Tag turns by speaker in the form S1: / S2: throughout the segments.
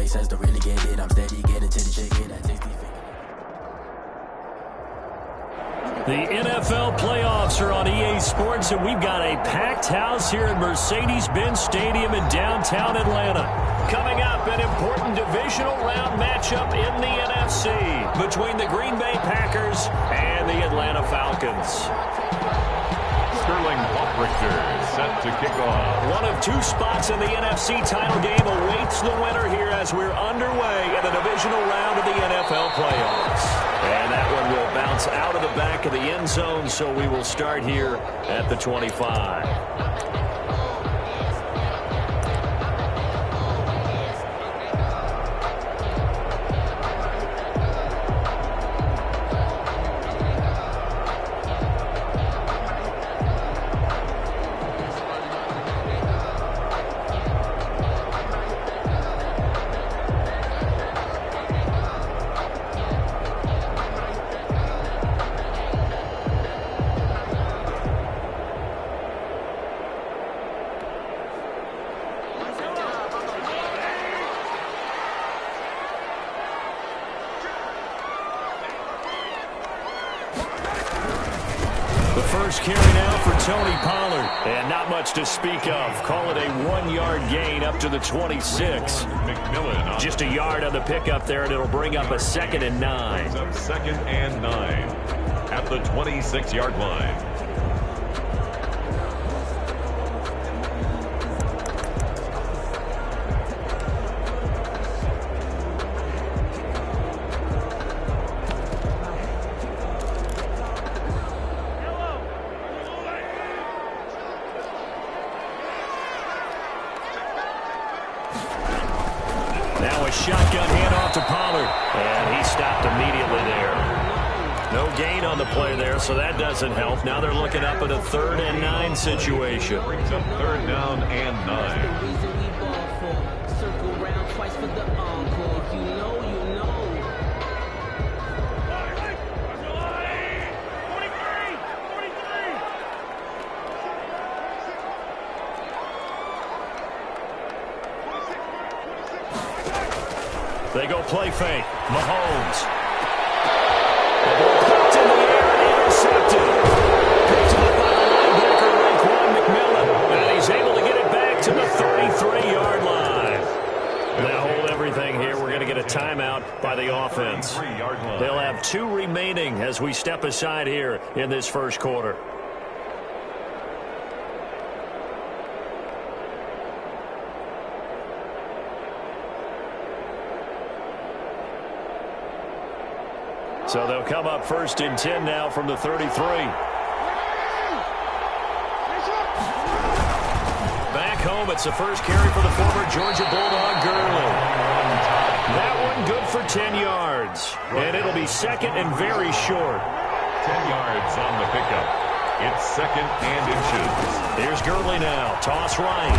S1: makes sense to really get it. I'm steady getting to the chicken. That tasty finger.
S2: The NFL playoffs are on EA Sports, and we've got a packed house here at Mercedes-Benz Stadium in downtown Atlanta. Coming up, an important divisional round matchup in the NFC between the Green Bay Packers and the Atlanta Falcons.
S3: Sterling Richter set to kick off.
S2: One of two spots in the NFC title game awaits the winner here as we're underway in the divisional round of the NFL playoffs. And that one will bounce out of the back of the end zone, so we will start here at the 25. First carry now for Tony Pollard. And not much to speak of. Call it a 1-yard gain up to the 26.
S3: McMillan.
S2: Just a yard on the pickup there, and it'll bring up a 2nd and 9.
S3: Second and 9 at the 26-yard line.
S2: Shotgun handoff to Pollard, and he stopped immediately there. No gain on the play there, so that doesn't help. Now they're looking up at a 3rd and 9 situation.
S3: Brings up 3rd down and 9.
S2: They go play fake. Mahomes. The ball popped in the air and intercepted. Picked up by the linebacker, McMillan. And he's able to get it back to the 33-yard line. Now hold everything here. We're going to get a timeout by the offense. They'll have 2 remaining as we step aside here in this first quarter. So they'll come up 1st and 10 now from the 33. Back home, it's the first carry for the former Georgia Bulldog, Gurley. That one good for 10 yards. And it'll be 2nd and very short.
S3: 10 yards on the pickup. It's 2nd and inches.
S2: Here's Gurley now. Toss right.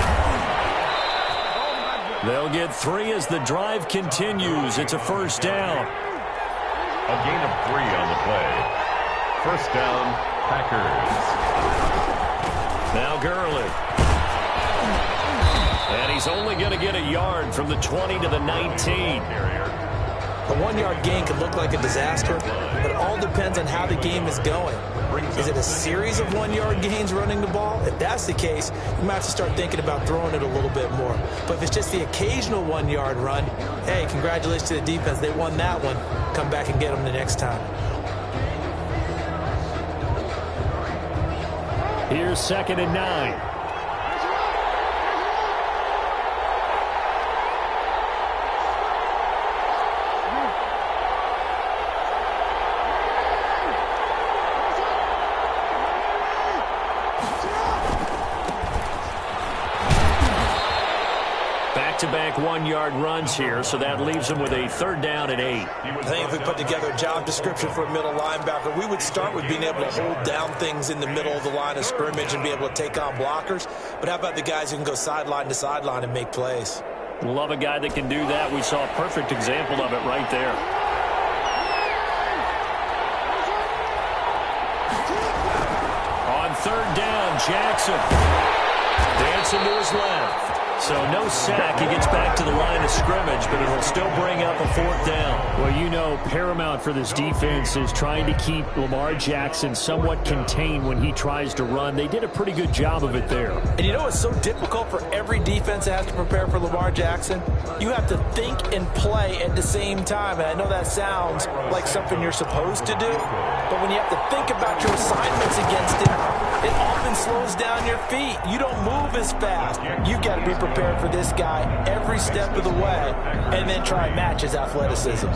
S2: They'll get 3 as the drive continues. It's a 1st down.
S3: A gain of 3 on the play. 1st down, Packers.
S2: Now Gurley. And he's only going to get a yard from the 20 to the 19.
S4: A 1-yard gain could look like a disaster, but it all depends on how the game is going. Is it a series of 1-yard gains running the ball? If that's the case, you might have to start thinking about throwing it a little bit more. But if it's just the occasional 1-yard run, hey, congratulations to the defense. They won that one. Come back and get them the next time.
S2: Here's 2nd and 9. Back-to-back 1-yard runs here, so that leaves him with a 3rd down and 8.
S4: I think if we put together a job description for a middle linebacker, we would start with being able to hold down things in the middle of the line of scrimmage and be able to take on blockers. But how about the guys who can go sideline to sideline and make plays?
S2: Love a guy that can do that. We saw a perfect example of it right there. On 3rd down, Jackson. Dancing to his left. So no sack. He gets back to the line of scrimmage, but it'll still bring up a 4th down.
S5: Well, you know, paramount for this defense is trying to keep Lamar Jackson somewhat contained when he tries to run. They did a pretty good job of it there.
S4: And you know it's so difficult for every defense that has to prepare for Lamar Jackson? You have to think and play at the same time. And I know that sounds like something you're supposed to do, but when you have to think about your assignments against him, it often slows down your feet. You don't move as fast. You've got to be prepared for this guy every step of the way and then try and match his athleticism.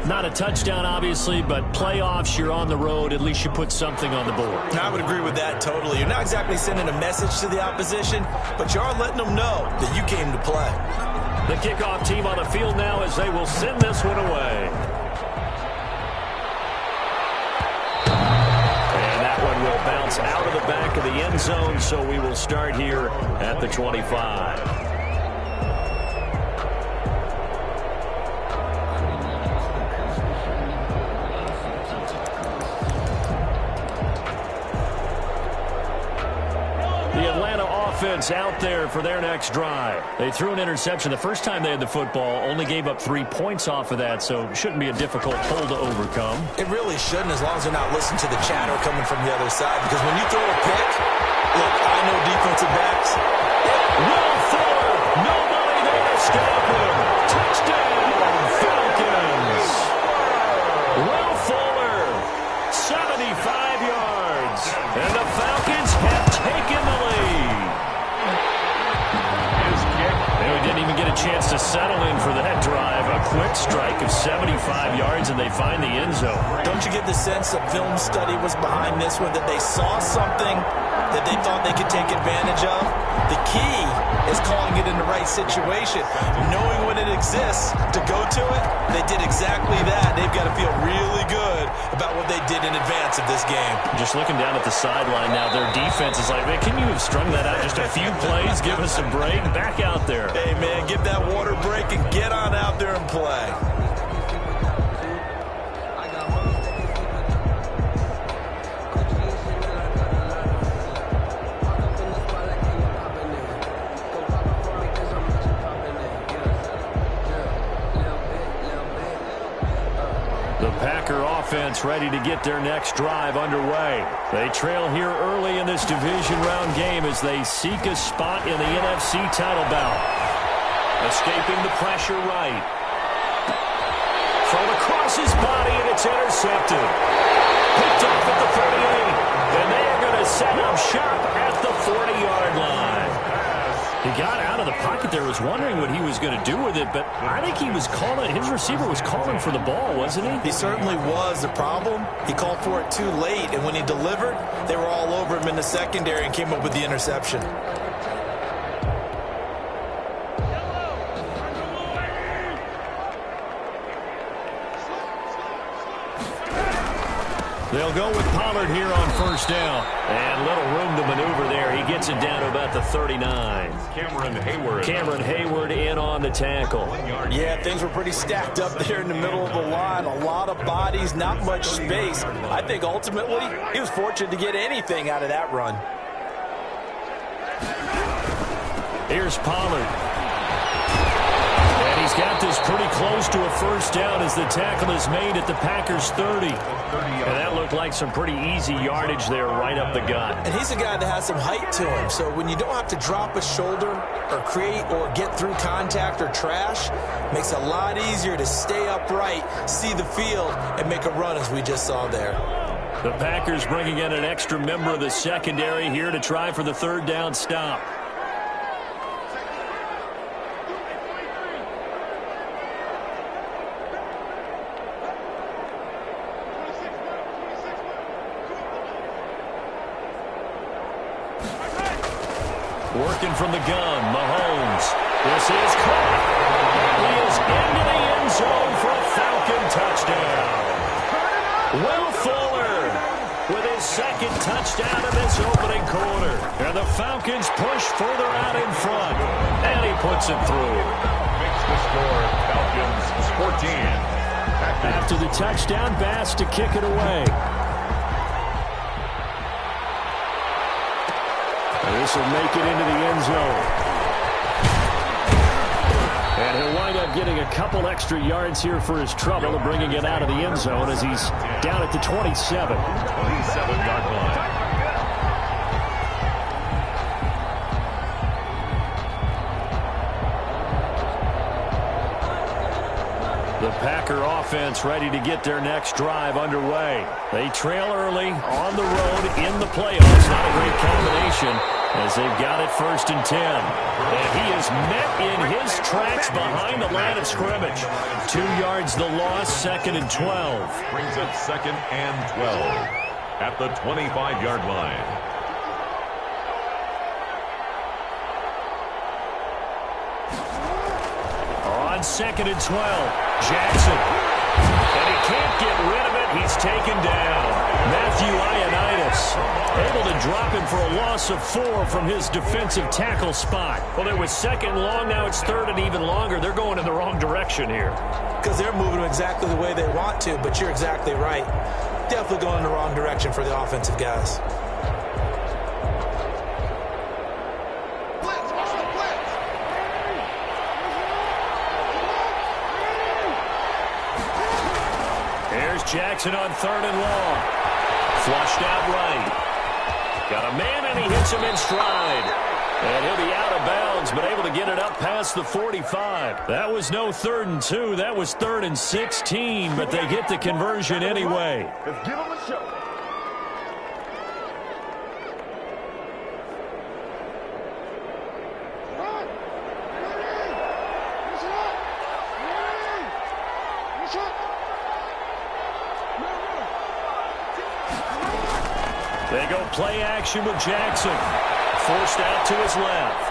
S5: Not a touchdown, obviously, but playoffs, you're on the road. At least you put something on the board.
S4: I would agree with that totally. You're not exactly sending a message to the opposition, but you are letting them know that you came to play.
S2: The kickoff team on the field now as they will send this one away. Will bounce out of the back of the end zone, so we will start here at the 25. Offense out there for their next drive. They threw an interception the first time they had the football, only gave up 3 points off of that, so it shouldn't be a difficult hole to overcome.
S4: It really shouldn't, as long as they're not listening to the chatter coming from the other side, because when you throw a pick, look, I know defensive backs.
S2: Will Fuller, nobody there to stop him. Touchdown, Falcons. Will Fuller, 75 yards, and the Falcons have taken the lead. Didn't even get a chance to settle in for that drive. A quick strike of 75 yards, and they find the end zone.
S4: Don't you get the sense that film study was behind this one, that they saw something that they thought they could take advantage of? The key is calling it in the right situation. Knowing when it exists to go to it, they did exactly that. They've got to feel really good about what they did in advance of this game.
S2: Just looking down at the sideline now, their defense is like, man, can you have strung that out just a few plays? Give us a break. Back out there.
S4: Hey, man, give that water break and get on out there and play.
S2: Offense ready to get their next drive underway. They trail here early in this division round game as they seek a spot in the NFC title bout. Escaping the pressure right. Thrown across his body and it's intercepted. Picked off at the 38. And they are going to set up shop at the 40-yard line. He got out of the pocket there, was wondering what he was going to do with it, but I think he was calling, his receiver was calling for the ball, wasn't he?
S4: He certainly was. The problem, he called for it too late, and when he delivered, they were all over him in the secondary and came up with the interception.
S2: They'll go with Pollard here on first down. And little room to maneuver there. He gets it down to about the 39. Cameron Hayward in on the tackle.
S4: Yeah, things were pretty stacked up there in the middle of the line. A lot of bodies, not much space. I think ultimately he was fortunate to get anything out of that run.
S2: Here's Pollard. And he's got this pretty close to a first down as the tackle is made at the Packers' 30. And that looked like some pretty easy yardage there right up the gut.
S4: And he's a guy that has some height to him. So when you don't have to drop a shoulder or create or get through contact or trash, makes it a lot easier to stay upright, see the field, and make a run as we just saw there.
S2: The Packers bringing in an extra member of the secondary here to try for the third down stop. Working from the gun, Mahomes. This is caught. He is into the end zone for a Falcon touchdown. Will Fuller with his second touchdown in this opening quarter. And the Falcons push further out in front. And he puts it through.
S3: Makes the score Falcons 14.
S5: After the touchdown, Bass to kick it away.
S2: This will make it into the end zone.
S5: And he'll wind up getting a couple extra yards here for his trouble and bringing it out of the end zone as he's down at the 27.
S3: 27-yard line.
S5: The Packer offense ready to get their next drive underway. They trail early on the road in the playoffs. Not a great combination as they've got it 1st and 10. And he is met in his tracks behind the line of scrimmage. 2 yards the loss, 2nd and 12.
S3: Brings up 2nd and 12 at the 25-yard line.
S5: On 2nd and 12. Jackson. And he can't get rid of it. He's taken down. Matthew Ioannidis able to drop him for a loss of 4 from his defensive tackle spot. Well, it was 2nd and long. Now it's 3rd and even longer. They're going in the wrong direction here.
S4: Because they're moving exactly the way they want to, but you're exactly right. Definitely going in the wrong direction for the offensive guys.
S5: Jackson on 3rd and long. Flushed out right. Got a man and he hits him in stride. And he'll be out of bounds, but able to get it up past the 45. That was no 3rd and 2. That was 3rd and 16, but they get the conversion anyway.
S3: Let's give him a show.
S5: They go play action with Jackson. Forced out to his left.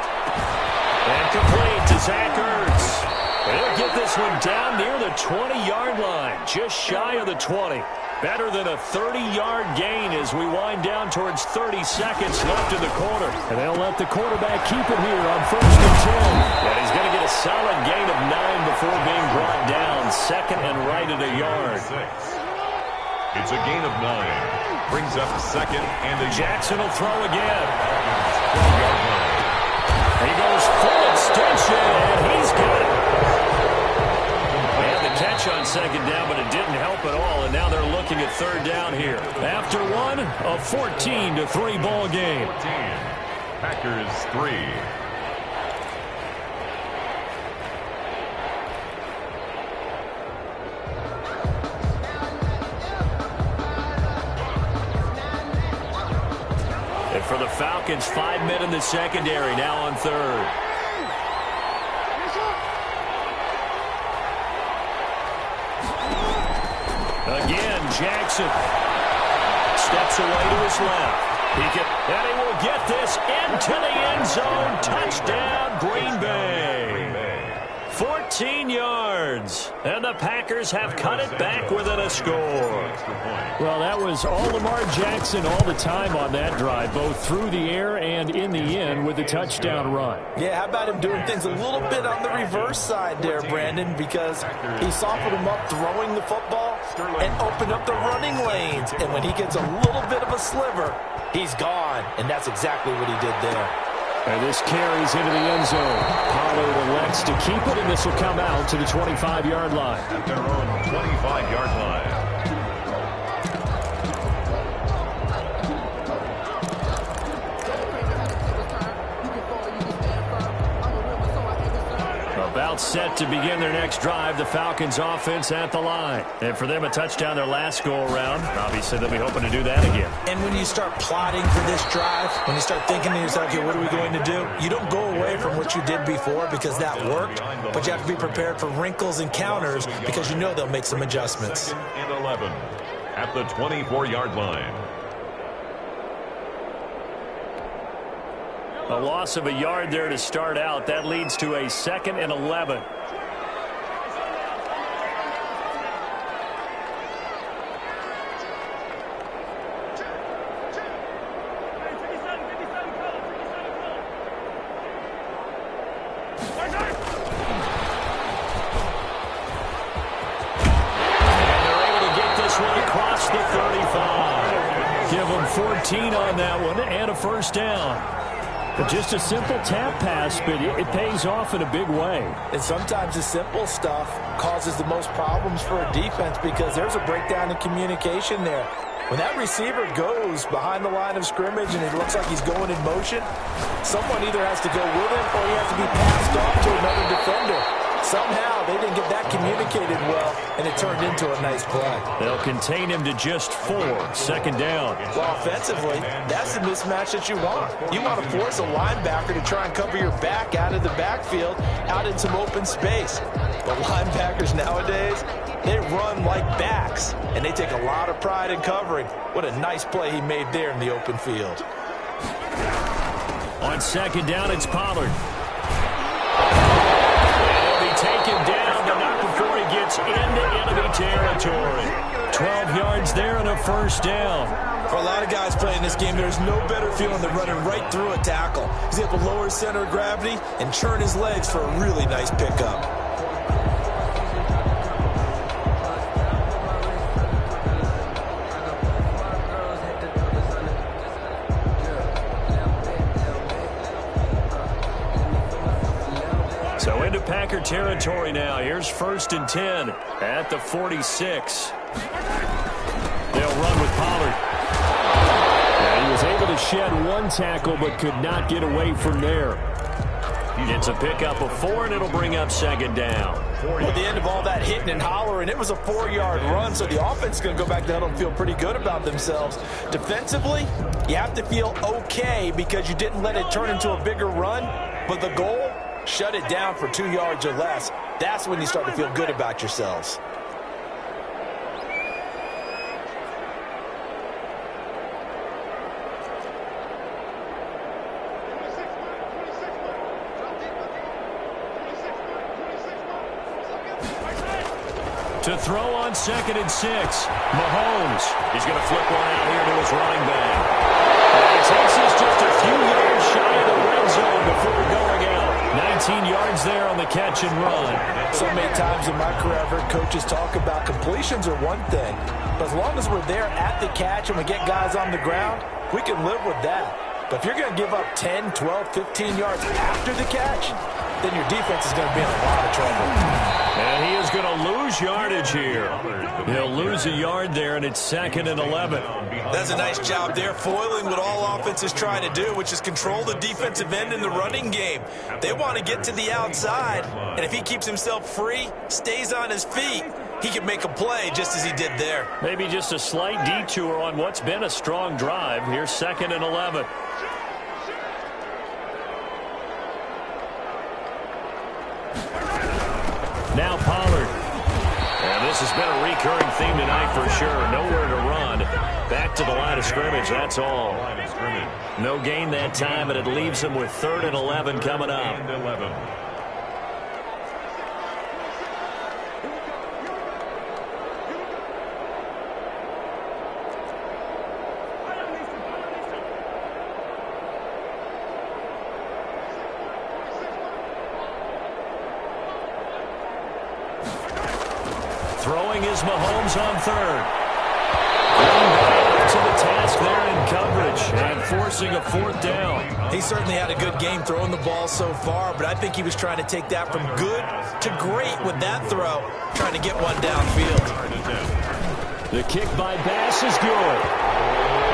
S5: And complete to Zach Ertz. He'll get this one down near the 20-yard line. Just shy of the 20. Better than a 30-yard gain as we wind down towards 30 seconds left in the quarter. And they'll let the quarterback keep it here on 1st and 10. And he's going to get a solid gain of 9 before being brought down. 2nd and right at a yard.
S3: It's a gain of 9. Brings up 2nd and a
S5: Jackson will throw again. He goes full extension, and he's got it. They had the catch on 2nd down, but it didn't help at all, and now they're looking at 3rd down here. After one, a 14-3 ball game.
S3: 14. Packers 3.
S5: For the Falcons, 5 men in the secondary, now on 3rd. Again, Jackson steps away to his left. And he will get this into the end zone. Touchdown, Green Bay. 14 yards. And the Packers have cut it back within a score. Well, that was all Lamar Jackson all the time on that drive, both through the air and in the end with the touchdown run.
S4: Yeah, how about him doing things a little bit on the reverse side there, Brandon, because he softened him up throwing the football and opened up the running lanes. And when he gets a little bit of a sliver, he's gone. And that's exactly what he did there.
S5: And this carries into the end zone. Pollard elects to keep it, and this will come out to the 25-yard line.
S3: At their own 25-yard line.
S5: About set to begin their next drive, the Falcons offense at the line. And for them, a touchdown their last go-around. Obviously, they'll be hoping to do that again.
S4: And when you start plotting for this drive, when you start thinking to yourself, okay, what are we going to do? You don't go away from what you did before because that worked, but you have to be prepared for wrinkles and counters because you know they'll make some adjustments.
S3: 2nd and 11 at the 24-yard line.
S5: A loss of a yard there to start out. That leads to a 2nd and 11. And they're able to get this one across the 35. Give them 14 on that one and a 1st down. Just a simple tap pass, but it pays off in a big way.
S4: And sometimes the simple stuff causes the most problems for a defense because there's a breakdown in communication there. When that receiver goes behind the line of scrimmage and it looks like he's going in motion, someone either has to go with him or he has to be passed off to another defender. Somehow they didn't get that communicated well, and it turned into a nice play.
S5: They'll contain him to just 4. Second down.
S4: Well, offensively, that's the mismatch that you want. You want to force a linebacker to try and cover your back out of the backfield, out in some open space. But linebackers nowadays, they run like backs, and they take a lot of pride in covering. What a nice play he made there in the open field.
S5: On second down, it's Pollard. Take him down, but not before he gets into enemy territory. 12 yards there and a first down.
S4: For a lot of guys playing this game, there's no better feeling than running right through a tackle. He's able to lower his center of gravity and churn his legs for a really nice pickup.
S5: So into Packer territory now. Here's 1st and 10 at the 46. They'll run with Pollard. Yeah, he was able to shed one tackle but could not get away from there. It's a pickup of 4, and it'll bring up second down.
S4: At the end of all that hitting and hollering, it was a 4-yard run, so the offense is going to go back to huddle and feel pretty good about themselves. Defensively, you have to feel okay because you didn't let it turn into a bigger run, but the goal, shut it down for 2 yards or less. That's when you start to feel good about yourselves.
S5: To throw on 2nd and 6. Mahomes. He's going to flip one out here to his running back. And he takes us just a few yards shy of the red zone before going out. 19 yards there on the catch and run.
S4: So many times in my career I've heard coaches talk about completions are one thing, but as long as we're there at the catch and we get guys on the ground, we can live with that. But if you're going to give up 10, 12, 15 yards after the catch, then your defense is going to be in a lot of trouble.
S5: And he is going to lose yardage here. He'll lose a yard there, and it's 2nd and 11.
S4: That's a nice job there, foiling what all offenses try to do, which is control the defensive end in the running game. They want to get to the outside, and if he keeps himself free, stays on his feet, he can make a play just as he did there.
S5: Maybe just a slight detour on what's been a strong drive. Here's 2nd and 11. Now Pollard. And this has been a recurring theme tonight for sure. Nowhere to run. Back to the line of scrimmage, that's all. No gain that time, and it leaves him with 3rd and 11 coming up. Throwing is Mahomes on 3rd. To the task there in coverage and forcing a 4th down.
S4: He certainly had a good game throwing the ball so far, but I think he was trying to take that from good to great with that throw, trying to get one downfield.
S5: The kick by Bass is good.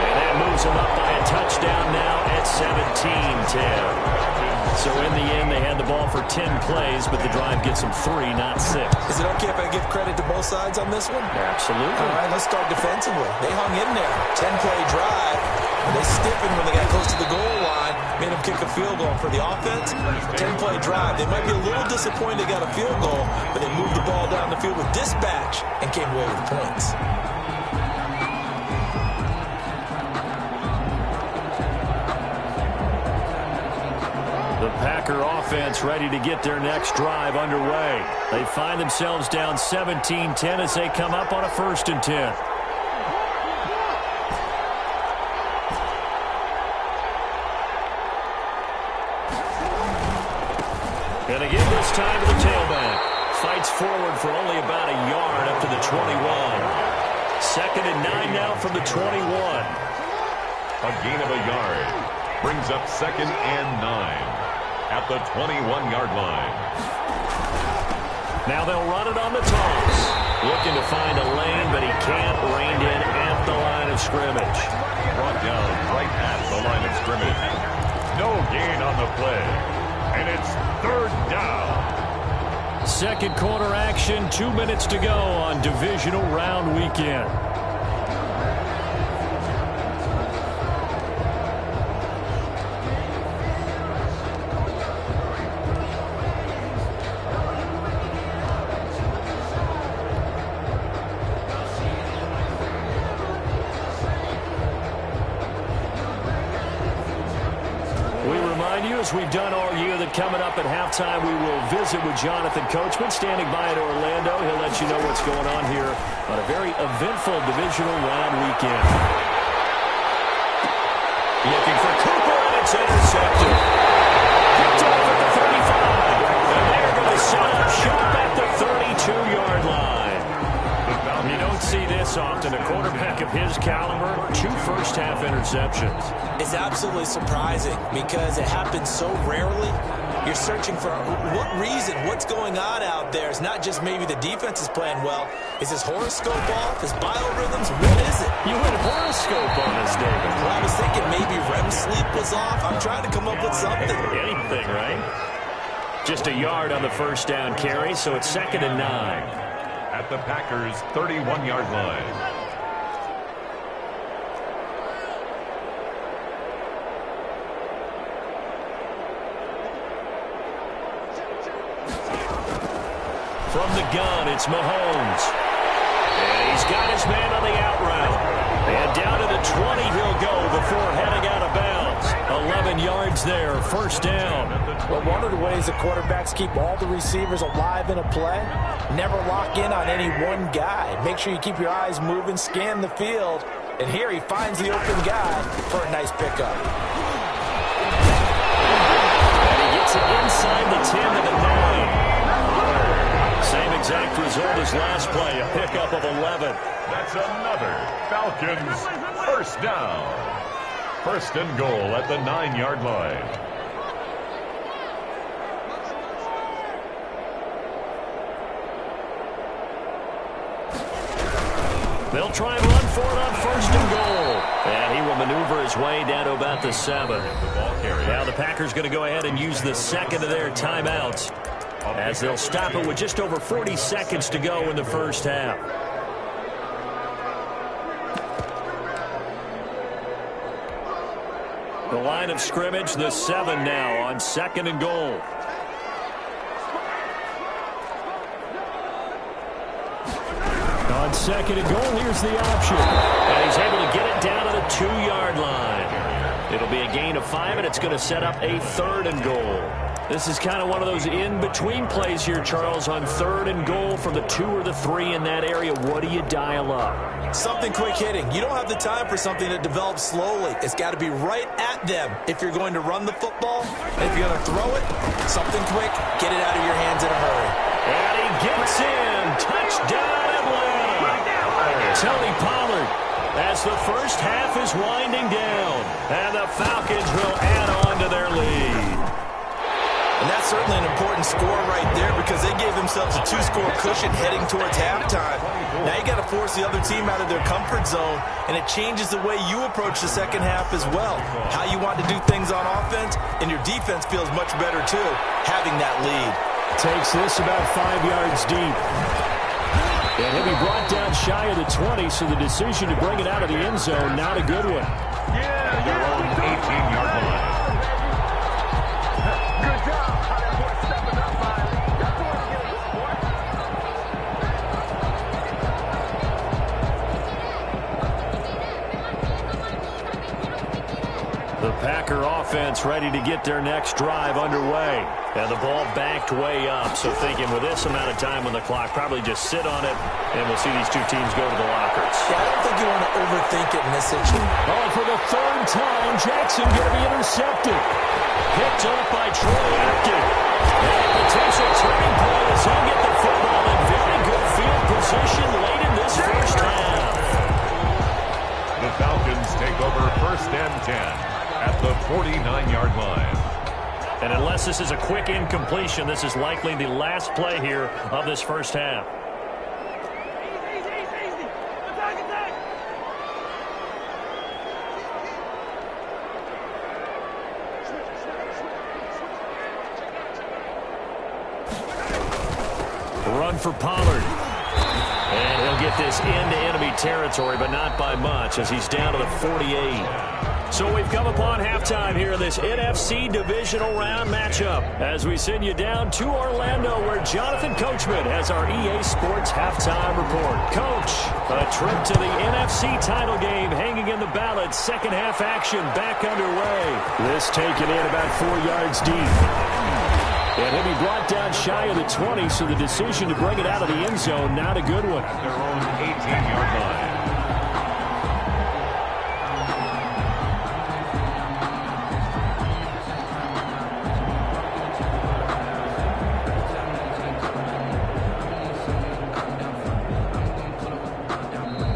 S5: And that moves him up by a touchdown now at 17-10. So in the end, they had the ball for 10 plays, but the drive gets them 3, not 6.
S4: Is it okay if I give credit to both sides on this one?
S5: Absolutely.
S4: All right, let's start defensively. They hung in there. 10-play drive. They stiffened when they got close to the goal line, made them kick a field goal. For the offense, 10-play drive. They might be a little disappointed they got a field goal, but they moved the ball down the field with dispatch and came away with points.
S5: The Packer offense ready to get their next drive underway. They find themselves down 17-10 as they come up on a 1st and 10. And again this time to the tailback. Fights forward for only about a yard up to the 21. 2nd and 9 now from the 21.
S3: A gain of a yard. Brings up 2nd and 9 at the 21-yard line.
S5: Now they'll run it on the toss. Looking to find a lane, but he can't. Reined in at the line of scrimmage.
S3: Brought down right at the line of scrimmage. No gain on the play. And it's 3rd down.
S5: Second quarter action, 2 minutes to go on divisional round weekend. As we've done all year, that coming up at halftime, we will visit with Jonathan Coachman, standing by at Orlando. He'll let you know what's going on here on a very eventful divisional round weekend. Looking for Cooper, and it's intercepted. Picked off at the 35. And they're going to set up shop at the 32-yard line. You don't see this often. A quarterback of his caliber, 2 first-half interceptions.
S4: It's absolutely surprising because it happens so rarely. You're searching for what reason, what's going on out there. It's not just maybe the defense is playing well. Is his horoscope off? His biorhythms? What is it?
S5: You went horoscope on us, David.
S4: Well, I was thinking maybe REM sleep was off. I'm trying to come up with something.
S5: Anything, right? Just a yard on the first down carry, so it's 2nd and 9.
S3: At the Packers' 31-yard line.
S5: From the gun, it's Mahomes. And he's got his man on the out route. And down to the 20 he'll go before heading out of bounds. 11 yards there, first down.
S4: Well, one of the ways the quarterbacks keep all the receivers alive in a play, never lock in on any one guy. Make sure you keep your eyes moving, scan the field. And here he finds the open guy for a nice pickup.
S5: And he gets it inside the 10 to the 9. Same exact result as last play, a pickup of 11.
S3: That's another Falcons first down. 1st and goal at the 9-yard line.
S5: They'll try and run for it on 1st and goal. And he will maneuver his way down to about the 7. Now the Packers going to go ahead and use the second of their timeouts, as they'll stop it with just over 40 seconds to go in the first half. The line of scrimmage, the 7 now on 2nd and goal. On 2nd and goal, here's the option. And he's able to get it down to the 2-yard line. It'll be a gain of 5, and it's going to set up a 3rd and goal. This is kind of one of those in-between plays here, Charles, on 3rd and goal from the 2 or the 3 in that area. What do you dial up?
S4: Something quick hitting. You don't have the time for something that develops slowly. It's got to be right at them if you're going to run the football. And if you're going to throw it, something quick, get it out of your hands in a hurry.
S5: And he gets in. Touchdown Atlanta. Tony Pollard, as the first half is winding down. And the Falcons will add on to their lead.
S4: And that's certainly an important score right there because they gave themselves a 2-score cushion heading towards halftime. Now you got to force the other team out of their comfort zone, and it changes the way you approach the second half as well. How you want to do things on offense, and your defense feels much better too, having that lead.
S5: Takes this about 5 yards deep. And he'll be brought down shy of the 20, so the decision to bring it out of the end zone, not a good one.
S3: Yeah, their own 18-yard line.
S5: The Packer offense ready to get their next drive underway. And the ball backed way up, so thinking with this amount of time on the clock, probably just sit on it, and we'll see these two teams go to the lockers.
S4: Yeah, I don't think you want to overthink it in this situation.
S5: Oh, for the 3rd time, Jackson going to be intercepted. Picked up by Troy Apke. And a potential turning point as he'll get the football in very good field position late in this first half.
S3: The Falcons take over 1st and 10 at the 45
S5: Unless this is a quick incompletion, this is likely the last play here of this first half. Run for Pollard. And he'll get this into enemy territory, but not by much as he's down to the 48. So we've come upon halftime here in this NFC Divisional Round matchup as we send you down to Orlando where Jonathan Coachman has our EA Sports Halftime Report. Coach, a trip to the NFC title game hanging in the balance. Second half action back underway. This taken in about 4 yards deep. And he'll be brought down shy of the 20, so the decision to bring it out of the end zone, not a good one.
S3: Their own 18-yard line.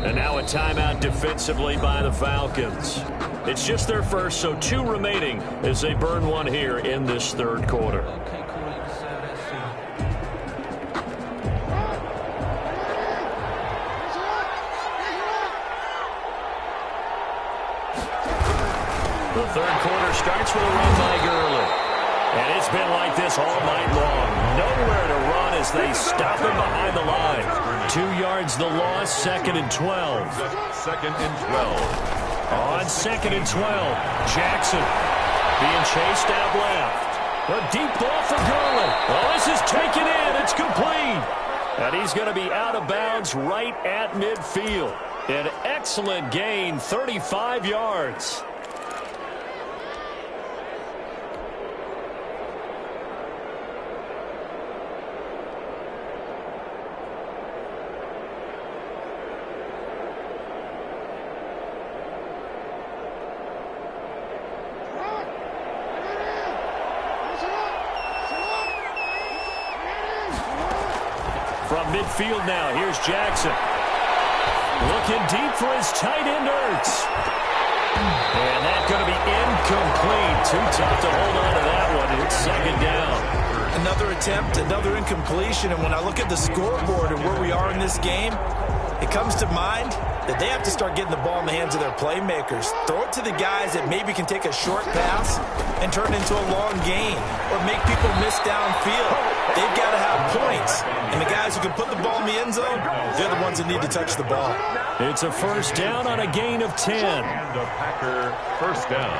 S5: And now a timeout defensively by the Falcons. It's just their first, so 2 remaining as they burn one here in this third quarter. The third quarter starts with a run by Gurley. And it's been like this all night long. Nowhere to run as they stop him behind the line. 2 yards the loss, 2nd and 12.
S3: 2nd and 12.
S5: On 2nd and 12, Jackson being chased out left. A deep ball for Gurley. Oh, this is taken in. It's complete. And he's going to be out of bounds right at midfield. An excellent gain, 35 yards. From midfield now, here's Jackson. Looking deep for his tight end, Ertz. And that's going to be incomplete. Too tough to hold on to that one. It's 2nd down.
S4: Another attempt, another incompletion. And when I look at the scoreboard and where we are in this game, it comes to mind that they have to start getting the ball in the hands of their playmakers. Throw it to the guys that maybe can take a short pass and turn it into a long gain or make people miss downfield. They've got to have points. And the guys who can put the ball in the end zone, they're the ones that need to touch the ball.
S5: It's a first down on a gain of 10.
S3: And the Packer first down.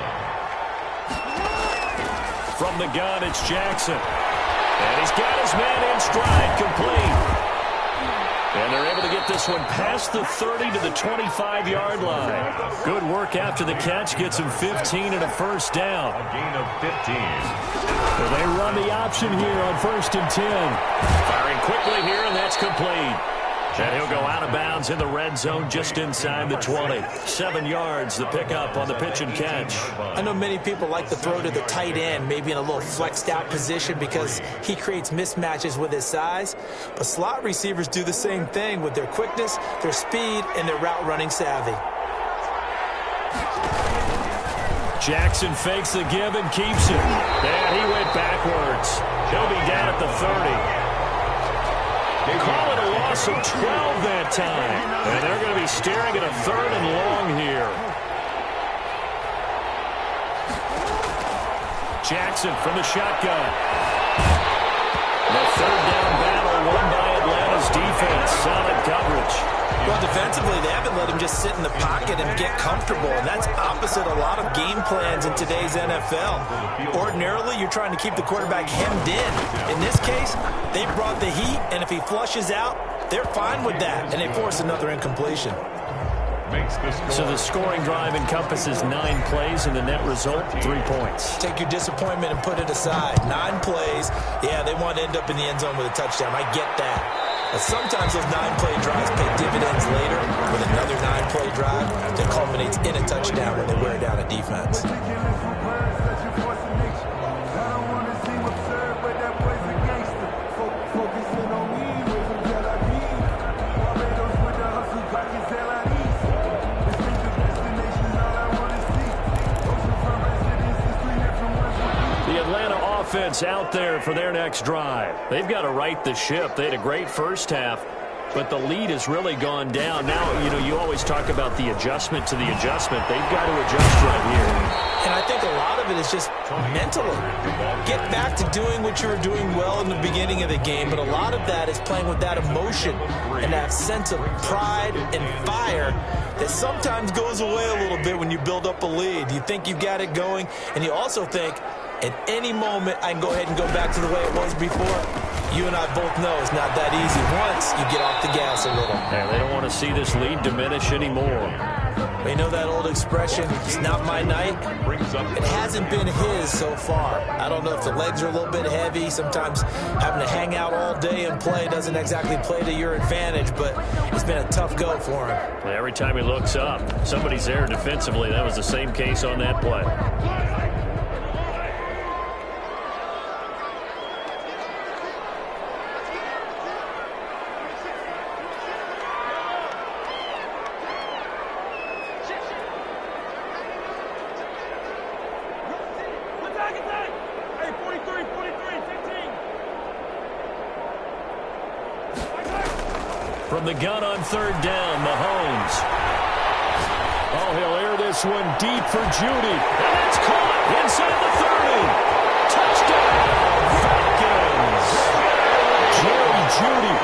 S5: From the gun, it's Jackson. And he's got his man in stride, complete. And they're able to get this one past the 30 to the 25-yard line. Good work after the catch. Gets him 15 and a first down.
S3: A gain of 15.
S5: Well, they run the option here on 1st and 10. Firing quickly here, and that's complete. And he'll go out of bounds in the red zone just inside the 20. 7 yards, the pickup on the pitch and catch.
S4: I know many people like to throw to the tight end, maybe in a little flexed out position because he creates mismatches with his size. But slot receivers do the same thing with their quickness, their speed, and their route running savvy.
S5: Jackson fakes the give and keeps it. And he went backwards. He'll be down at the 30. Call it a loss of 12 that time. And they're going to be staring at a 3rd and long here. Jackson from the shotgun. The 3rd down battle won by Atlanta's defense. Solid coverage.
S4: Well, defensively, they haven't let him just sit in the pocket and get comfortable, and that's opposite a lot of game plans in today's NFL. Ordinarily, you're trying to keep the quarterback hemmed in. In this case, they brought the heat, and if he flushes out, they're fine with that, and they force another incompletion.
S5: So the scoring drive encompasses 9 plays, and the net result, 3 points.
S4: Take your disappointment and put it aside. 9 plays, yeah, they want to end up in the end zone with a touchdown. I get that. But sometimes those 9-play drives pay dividends later with another 9-play drive that culminates in a touchdown when they wear down a defense.
S5: offense out there for their next drive. They've got to right the ship. They had a great first half, but the lead has really gone down. Now, you always talk about the adjustment to the adjustment. They've got to adjust right here.
S4: And I think a lot of it is just mentally. Get back to doing what you were doing well in the beginning of the game, but a lot of that is playing with that emotion and that sense of pride and fire that sometimes goes away a little bit when you build up a lead. You think you've got it going, and you also think, at any moment, I can go ahead and go back to the way it was before. You and I both know it's not that easy once you get off the gas a little.
S5: Yeah, they don't want to see this lead diminish anymore.
S4: You know that old expression, it's not my night? It hasn't been his so far. I don't know if the legs are a little bit heavy. Sometimes having to hang out all day and play doesn't exactly play to your advantage, but it's been a tough go for him.
S5: Every time he looks up, somebody's there defensively. That was the same case on that play. From the gun on third down, Mahomes. Oh, he'll air this one deep for Judy. And it's caught inside the 30. Touchdown, Falcons. Jerry Judy,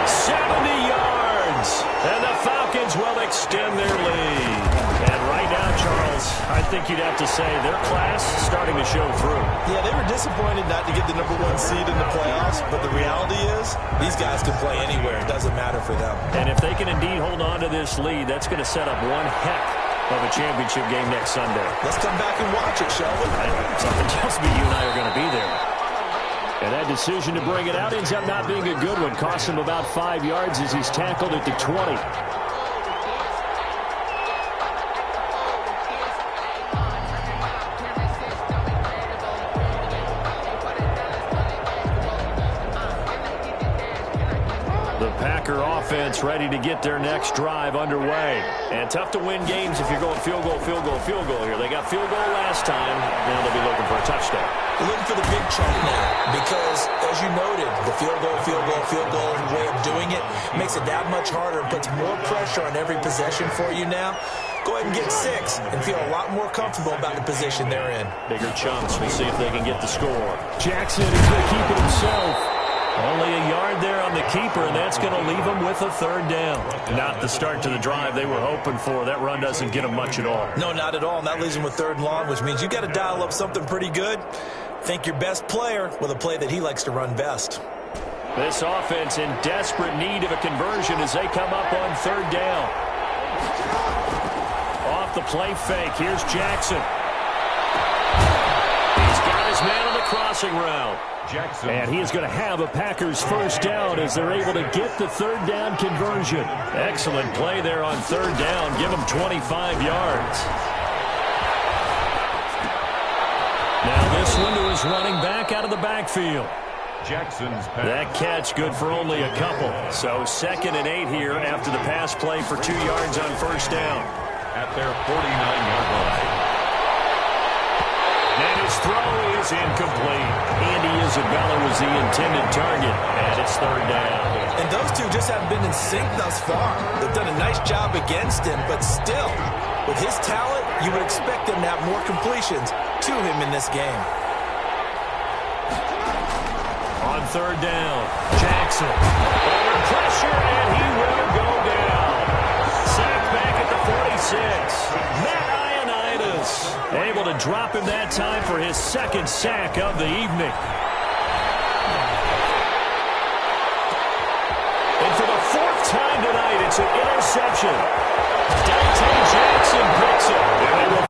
S5: 70 yards. And the Falcons will extend their lead. And right now, Charles, I think you'd have to say their class is starting to show through.
S4: Yeah, they were disappointed not to get the #1 seed in the playoffs, but the reality is these guys can play anywhere. It doesn't matter for them.
S5: And if they can indeed hold on to this lead, that's going to set up one heck of a championship game next Sunday.
S4: Let's come back and watch it, shall we?
S5: Something tells me you and I are going to be there. And that decision to bring it out ends up not being a good one. Costs him about 5 yards as he's tackled at the 20. Offense ready to get their next drive underway. And tough to win games if you're going field goal, field goal, field goal here. They got field goal last time. Now they'll be looking for a touchdown.
S4: They're looking for the big chunk now because, as you noted, the field goal way of doing it makes it that much harder and puts more pressure on every possession for you now. Go ahead and get 6 and feel a lot more comfortable about the position they're in.
S5: Bigger chunks. We'll see if they can get the score. Jackson is going to keep it himself. Only a yard there on the keeper, and that's going to leave them with a third down. Not the start to the drive they were hoping for. That run doesn't get them much at all.
S4: No, not at all. And that leaves them with third and long, which means you got to dial up something pretty good. Think your best player with a play that he likes to run best.
S5: This offense in desperate need of a conversion as they come up on third down. Off the play fake. Here's Jackson. He's got his man on the crossing route.
S3: Jackson.
S5: And he is going to have a Packers first down as they're able to get the third down conversion. Excellent play there on third down. Give him 25 yards. Now this one to his running back out of the backfield.
S3: Jackson's pass.
S5: That catch good for only a couple. So 2nd and 8 here after the pass play for 2 yards on first down.
S3: At their 49-yard line.
S5: And his throw is incomplete. Andy Isabella was the intended target, and it's third down.
S4: And those two just haven't been in sync thus far. They've done a nice job against him, but still, with his talent, you would expect them to have more completions to him in this game.
S5: On third down, Jackson. Under pressure, and he will go down. Sacked back at the 46. Matt Ioannidis able to drop him that time for his 2nd sack of the evening. And for the 4th time tonight, it's an interception. Dante Jackson picks it, and they will